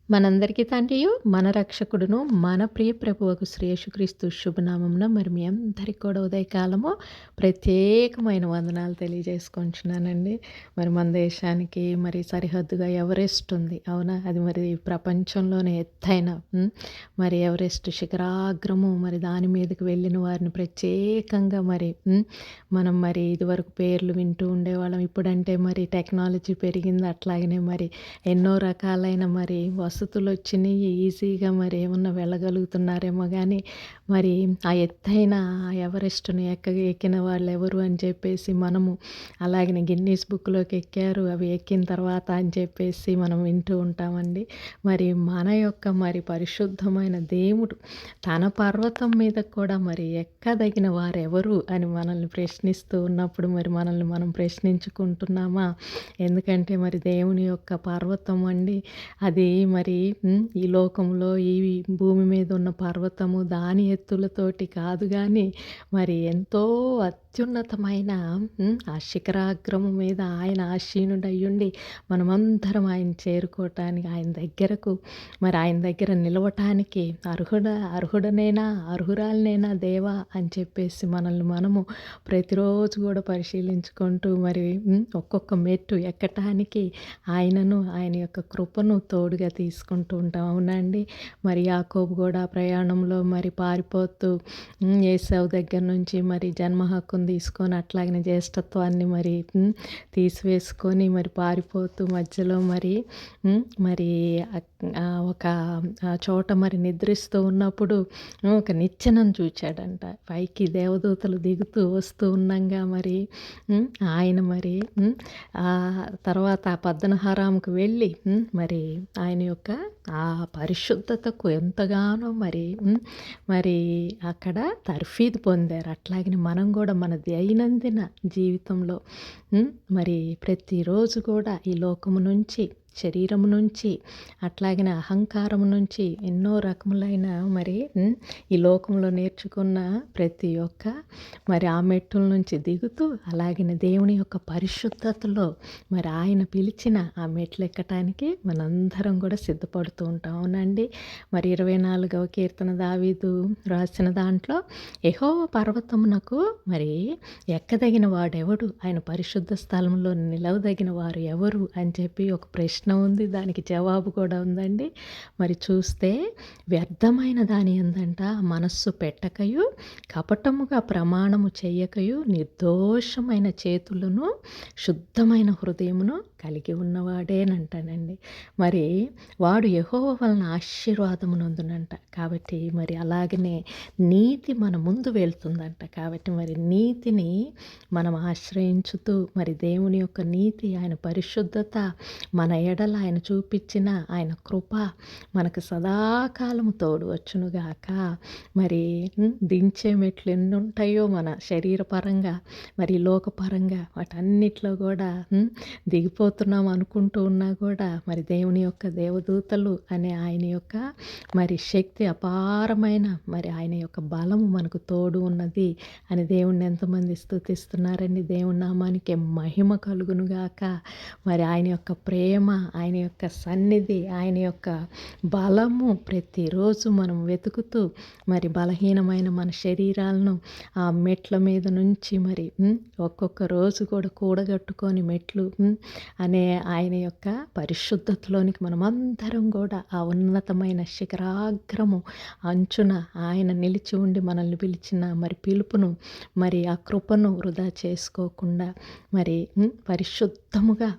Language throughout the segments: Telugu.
మనందరికీ తండ్రియు, మన రక్షకుడును, మన ప్రియ ప్రభువకు శ్రీ యేసుక్రీస్తు శుభనామమున మరి మీ అందరికి కూడా ఉదయకాలము ప్రత్యేకమైన వందనాలు తెలియజేసుకుంటున్నానండి. మరి మన దేశానికి మరి సరిహద్దుగా ఎవరెస్ట్ ఉంది. అవునా? అది మరి ప్రపంచంలోనే ఎత్తైన మరి ఎవరెస్ట్ శిఖరాగ్రము. మరి దాని మీదకి వెళ్ళిన వారిని ప్రత్యేకంగా మరి మనం మరి ఇదివరకు పేర్లు వింటూ ఉండేవాళ్ళం. ఇప్పుడంటే మరి టెక్నాలజీ పెరిగింది. అట్లాగనే మరి ఎన్నో రకాలైన మరి వసతులు వచ్చినాయి. ఈజీగా మరి ఏమన్నా వెళ్ళగలుగుతున్నారేమో కానీ మరి ఆ ఎత్తైన ఎవరెస్ట్‌ని ఎక్కిన వాళ్ళు ఎవరు అని చెప్పేసి మనము అలాగనే గిన్నీస్ బుక్‌లోకి ఎక్కారు. అవి ఎక్కిన తర్వాత అని చెప్పేసి మనం వింటూ ఉంటామండి. మరి మన యొక్క మరి పరిశుద్ధమైన దేవుడు తన పర్వతం మీద కూడా మరి ఎక్కదగిన వారెవరు అని మనల్ని ప్రశ్నిస్తూ ఉన్నప్పుడు మరి మనల్ని మనం ప్రశ్నించుకుంటున్నామా? ఎందుకంటే మరి దేవుని యొక్క పర్వతం అండి అది మరి ఈ లోకంలో ఈ భూమి మీద ఉన్న పర్వతము దాని ఎత్తులతోటి కాదు కానీ మరి ఎంతో అత్యున్నతమైన ఆ శిఖరాగ్రము మీద ఆయన ఆసీనుడయ్యుండి మనమందరం ఆయన చేరుకోవటానికి ఆయన దగ్గరకు మరి ఆయన దగ్గర నిలవటానికి అర్హుడనేనా అర్హురాలనేనా దేవా అని చెప్పేసి మనల్ని మనము ప్రతిరోజు కూడా పరిశీలించుకుంటూ మరి ఒక్కొక్క మెట్టు ఎక్కటానికి ఆయనను ఆయన యొక్క కృపను తోడుగా తీసుకుంటూ ఉంటాం. అవునండి. మరి యాకోబు కూడా ప్రయాణంలో మరి పారిపోతూ ఏశావు దగ్గర నుంచి మరి జన్మ హక్కును తీసుకొని అట్లాగనే జ్యేష్ఠత్వాన్ని మరి తీసివేసుకొని మరి పారిపోతూ మధ్యలో మరి మరి ఒక చోట మరి నిద్రిస్తూ ఉన్నప్పుడు ఒక నిచ్చెనను చూచాడంట. పైకి దేవదూతలు దిగుతూ వస్తూ ఉండంగా మరి ఆయన మరి తర్వాత పద్దనహారాముకు వెళ్ళి మరి ఆయన యొక్క ఆ పరిశుద్ధతకు ఎంతగానో మరి అక్కడ తర్ఫీదు పొందారు. అట్లాగనే మనం కూడా మన దైనందిన జీవితంలో మరి ప్రతిరోజు కూడా ఈ లోకము నుంచి శరీరము నుంచి అట్లాగనే అహంకారము నుంచి ఎన్నో రకములైన మరి ఈ లోకంలో నేర్చుకున్న ప్రతి ఒక్క మరి ఆ మెట్టుల నుంచి దిగుతూ అలాగనే దేవుని యొక్క పరిశుద్ధతలో మరి ఆయన పిలిచిన ఆ మెట్లు ఎక్కటానికి మనందరం కూడా సిద్ధపడుతూ ఉంటాం. అవునండి. మరి 24వ కీర్తన దావీదు రాసిన దాంట్లో యెహోవా పర్వతమునకు మరి ఎక్కదగిన వాడెవడు, ఆయన పరిశుద్ధ స్థలంలో నిలవదగిన వారు ఎవరు అని చెప్పి ఒక ప్రశ్న ఉంది. దానికి జవాబు కూడా ఉందండి. మరి చూస్తే వ్యర్థమైన దాని యందంట మనస్సు పెట్టకయు కపటముగా ప్రమాణము చెయ్యకయు నిర్దోషమైన చేతులను శుద్ధమైన హృదయమును కలిగి ఉన్నవాడేనంటానండి. మరి వాడు యెహోవా వలన ఆశీర్వాదమునందునంట. కాబట్టి మరి అలాగనే నీతి మన ముందు వెళ్తుందంట. కాబట్టి మరి నీతిని మనం ఆశ్రయించుతూ మరి దేవుని యొక్క నీతి ఆయన పరిశుద్ధత మన ఎడల ఆయన చూపించిన ఆయన కృప మనకు సదాకాలము తోడు వచ్చునుగాక. మరి దించే మెట్లు ఎన్ని ఉంటాయో మన శరీరపరంగా మరి లోకపరంగా వాటన్నిటిలో కూడా దిగిపోతున్నాం అనుకుంటూ ఉన్నా కూడా మరి దేవుని యొక్క దేవదూతలు అనే ఆయన యొక్క మరి శక్తి అపారమైన మరి ఆయన యొక్క బలము మనకు తోడు ఉన్నది అని దేవుణ్ణి ఎంతమంది స్తుతిస్తున్నారండి. దేవుని నామానికి మహిమ కలుగునుగాక. మరి ఆయన యొక్క ప్రేమ, ఆయన యొక్క సన్నిధి, ఆయన యొక్క బలము ప్రతిరోజు మనం వెతుకుతూ మరి బలహీనమైన మన శరీరాలను ఆ మెట్ల మీద నుంచి మరి ఒక్కొక్క రోజు కూడా కూడగట్టుకొని మెట్లు అనే ఆయన యొక్క పరిశుద్ధతలోనికి మనమందరం కూడా ఆ ఉన్నతమైన శిఖరాగ్రము అంచున ఆయన నిలిచి ఉండి మనల్ని పిలిచిన మరి పిలుపును మరి ఆ కృపను వృధా చేసుకోకుండా మరి పరిశుద్ధముగా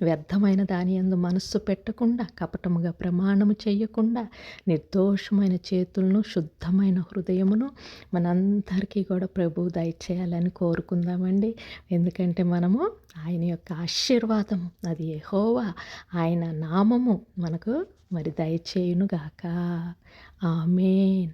వ్యర్థమైన దాని యందు మనస్సు పెట్టకుండా కపటముగా ప్రమాణము చేయకుండా నిర్దోషమైన చేతులను శుద్ధమైన హృదయమును మనందరికీ కూడా ప్రభువు దయచేయాలని కోరుకుందామండి. ఎందుకంటే మనము ఆయన యొక్క ఆశీర్వాదము అది యెహోవా ఆయన నామము మనకు మరి దయచేయునుగాక. ఆమేన్.